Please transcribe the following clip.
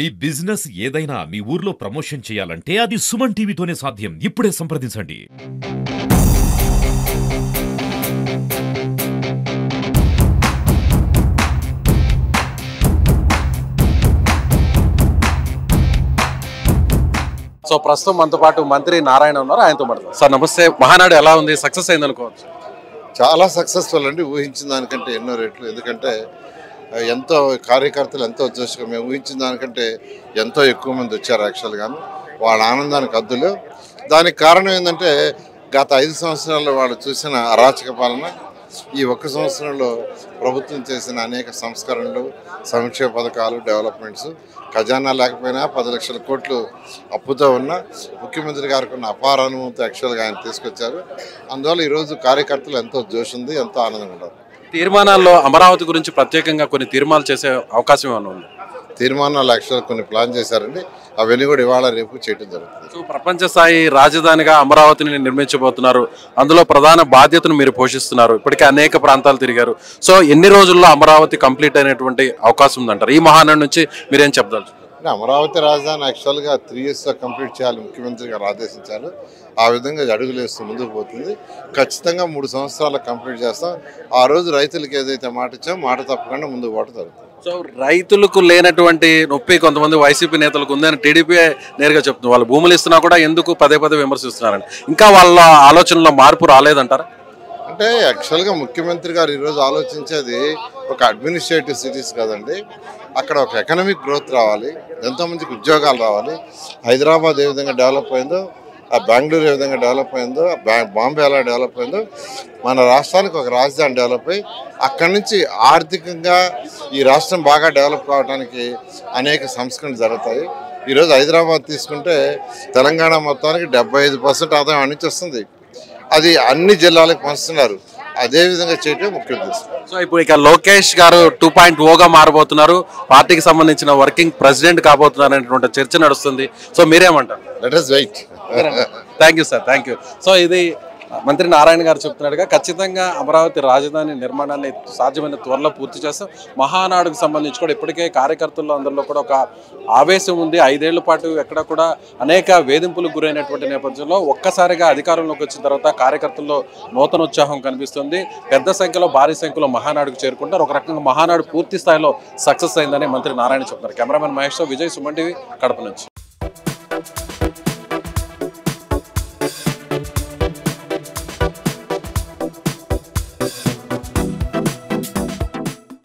ఈ బిజినెస్ ఏదైనా మీ ఊర్లో ప్రమోషన్ చేయాలంటే అది సుమన్ టీవీతోనే సాధ్యం. ఇప్పుడే సంప్రదించండి. సో ప్రస్తుతం మనతో పాటు మంత్రి నారాయణ ఉన్నారు, ఆయనతో మాట్లాడతాం. సార్ నమస్తే. మహానాడు ఎలా ఉంది? సక్సెస్ అయింది అనుకోవచ్చు? చాలా సక్సెస్ఫుల్ అండి. ఊహించిన దానికంటే ఎన్నో రెట్లు. ఎందుకంటే ఎంతో కార్యకర్తలు ఎంతో ఉద్దేశంగా మేము ఊహించిన దానికంటే ఎంతో ఎక్కువ మంది వచ్చారు యాక్చువల్గాను. వాళ్ళ ఆనందానికి హద్దులు. దానికి కారణం ఏంటంటే గత 5 సంవత్సరాల్లో వాళ్ళు చూసిన అరాచక పాలన, ఈ 1 సంవత్సరంలో ప్రభుత్వం చేసిన అనేక సంస్కరణలు, సంక్షేమ పథకాలు, డెవలప్మెంట్స్. ఖజానా లేకపోయినా 10 లక్షల కోట్లు అప్పుతో ఉన్న ముఖ్యమంత్రి గారికి ఉన్న అపార అనుభవంతో యాక్చువల్గా ఆయన తీసుకొచ్చారు. అందువల్ల ఈరోజు కార్యకర్తలు ఎంతో జోష్ ఉంది, ఎంతో ఆనందంగా ఉన్నారు. తీర్మానాల్లో అమరావతి గురించి ప్రత్యేకంగా కొన్ని తీర్మానాలు చేసే అవకాశం ఏమైనా ఉంది? తీర్మానాలు యాక్చువల్గా కొన్ని ప్లాన్ చేశారండి. అవన్నీ కూడా ఇవాళ రేపు చేయడం జరుగుతుంది. సో ప్రపంచ స్థాయి రాజధానిగా అమరావతిని నిర్మించబోతున్నారు. అందులో ప్రధాన బాధ్యతను మీరు పోషిస్తున్నారు. ఇప్పటికే అనేక ప్రాంతాలు తిరిగారు. సో ఎన్ని రోజుల్లో అమరావతి కంప్లీట్ అయినటువంటి అవకాశం ఉందంటారు? ఈ మహానాడు నుంచి మీరేం చెప్తారు? అమరావతి రాజధాని యాక్చువల్గా 3 yearsలో కంప్లీట్ చేయాలి ముఖ్యమంత్రి గారు ఆదేశించారు. ఆ విధంగా అడుగులు వేస్తూ ముందుకు పోతుంది. ఖచ్చితంగా 3 సంవత్సరాలు కంప్లీట్ చేస్తాం. ఆ రోజు రైతులకు ఏదైతే మాట ఇచ్చామో మాట తప్పకుండా ముందుకు పోవడం జరుగుతుంది. సో రైతులకు లేనటువంటి నొప్పి కొంతమంది వైసీపీ నేతలకు ఉందని టీడీపీ నేరుగా చెప్తుంది. వాళ్ళు భూములు ఇస్తున్నా కూడా ఎందుకు పదే విమర్శిస్తున్నారని. ఇంకా వాళ్ళ ఆలోచనలో మార్పు రాలేదంటారా? అంటే యాక్చువల్గా ముఖ్యమంత్రి గారు ఈరోజు ఆలోచించేది ఒక అడ్మినిస్ట్రేటివ్ సిటీస్ కదండి. అక్కడ ఒక ఎకనామిక్ గ్రోత్ రావాలి, ఎంతోమందికి ఉద్యోగాలు రావాలి. హైదరాబాద్ ఏ విధంగా డెవలప్ అయిందో, ఆ బెంగళూరు ఏ విధంగా డెవలప్ అయిందో, బాంబే ఎలా డెవలప్ అయిందో, మన రాష్ట్రానికి ఒక రాజధాని డెవలప్ అయ్యి అక్కడి నుంచి ఆర్థికంగా ఈ రాష్ట్రం బాగా డెవలప్ కావడానికి అనేక సంస్కరణలు జరుగుతాయి. ఈరోజు హైదరాబాద్ తీసుకుంటే తెలంగాణ మొత్తానికి 75% ఆదాయం నుంచి వస్తుంది. అది అన్ని జిల్లాలకు పంచుతున్నారు. అదేవిధంగా చేయటం ముఖ్య ఉద్దేశం. సో ఇప్పుడు ఇక లోకేష్ గారు 2.0గా మారబోతున్నారు. పార్టీకి సంబంధించిన వర్కింగ్ ప్రెసిడెంట్ కాబోతున్నారు అనేటువంటి చర్చ నడుస్తుంది. సో మీరేమంటారు? Let us wait. Thank you sir, thank you. So ఇది మంత్రి నారాయణ గారు చెప్తున్నాడుగా, ఖచ్చితంగా అమరావతి రాజధాని నిర్మాణాన్ని సాధ్యమైన త్వరలో పూర్తి చేస్తాం. మహానాడుకు సంబంధించి కూడా ఇప్పటికే కార్యకర్తల్లో అందరిలో కూడా ఒక ఆవేశం ఉంది. 5 ఏళ్ల పాటు ఎక్కడ కూడా అనేక వేధింపులకు గురైనటువంటి నేపథ్యంలో ఒక్కసారిగా అధికారంలోకి వచ్చిన తర్వాత కార్యకర్తల్లో నూతన ఉత్సాహం కనిపిస్తుంది. పెద్ద సంఖ్యలో, భారీ సంఖ్యలో మహానాడుకు చేరుకుంటారు. ఒక రకంగా మహానాడు పూర్తి స్థాయిలో సక్సెస్ అయిందని మంత్రి నారాయణ చెప్తున్నారు. కెమెరామెన్ మహేష్, విజయ్, సుమన్ టీవీ, కడప నుంచి.